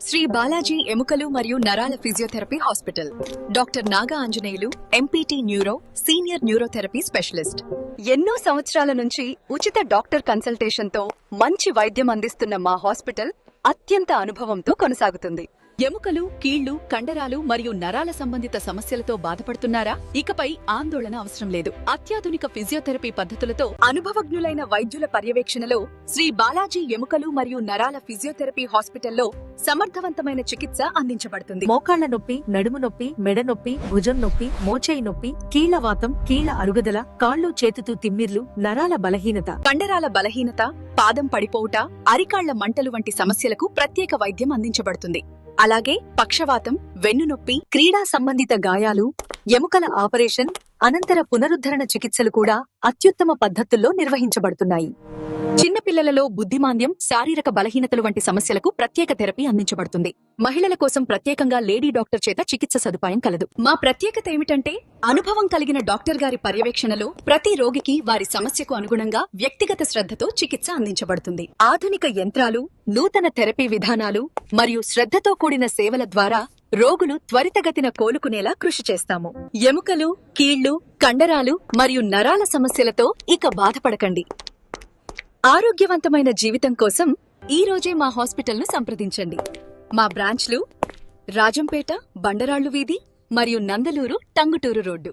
శ్రీ బాలాజీ ఎముకలు మరియు నరాల physiotherapy hospital. Doctor Naga Anjaneyulu, MPT neuro, senior neurotherapy specialist. ఎన్నో సంవత్సరాల నుంచి ఉచిత డాక్టర్ కన్సల్టేషన్తో మంచి వైద్యం అందిస్తున్న మా హాస్పిటల్ అత్యంత అనుభవంతో కొనసాగుతుంది. ఎముకలు, కీళ్లు, కండరాలు మరియు నరాల సంబంధిత సమస్యలతో బాధపడుతున్నారా? ఇకపై ఆందోళన అవసరం లేదు. అత్యాధునిక ఫిజియోథెరపీ పద్ధతులతో అనుభవజ్ఞులైన వైద్యుల పర్యవేక్షణలో శ్రీ బాలాజీ ఎముకలు మరియు నరాల ఫిజియోథెరపీ హాస్పిటల్లో సమర్థవంతమైన చికిత్స అందించబడుతుంది. మోకాళ్ల నొప్పి, నడుము నొప్పి, మెడ నొప్పి, భుజం నొప్పి, మోచేయి నొప్పి, కీళ్లవాతం, కీళ్ల అరుగుదల, కాళ్లు చేతుతూ తిమ్మిర్లు, నరాల బలహీనత, కండరాల బలహీనత, పాదం పడిపోవుట, అరికాళ్ల మంటలు వంటి సమస్యలకు ప్రత్యేక వైద్యం అందించబడుతుంది. అలాగే పక్షవాతం, వెన్నునొప్పి, క్రీడా సంబంధిత గాయాలు, ఎముకల ఆపరేషన్, అనంతర పునరుద్ధరణ చికిత్సలు కూడా అత్యుత్తమ పద్ధతుల్లో నిర్వహించబడుతున్నాయి. చిన్నపిల్లలలో బుద్ధిమాంద్యం, శారీరక బలహీనతలు వంటి సమస్యలకు ప్రత్యేక థెరపీ అందించబడుతుంది. మహిళల కోసం ప్రత్యేకంగా లేడీ డాక్టర్ చేత చికిత్స సదుపాయం కలదు. మా ప్రత్యేకత ఏమిటంటే అనుభవం కలిగిన డాక్టర్ గారి పర్యవేక్షణలో ప్రతి రోగికి వారి సమస్యకు అనుగుణంగా వ్యక్తిగత శ్రద్ధతో చికిత్స అందించబడుతుంది. ఆధునిక యంత్రాలు, నూతన థెరపీ విధానాలు మరియు శ్రద్ధతో కూడిన సేవల ద్వారా రోగులు త్వరితగతిన కోలుకునేలా కృషి చేస్తాము. ఎముకలు, కీళ్లు, కండరాలు మరియు నరాల సమస్యలతో ఇక బాధపడకండి. ఆరోగ్యవంతమైన జీవితం కోసం ఈ రోజే మా హాస్పిటల్ను సంప్రదించండి. మా బ్రాంచ్లు రాజంపేట, బండరాళ్లు వీధి మరియు నందలూరు, టంగుటూరు రోడ్డు.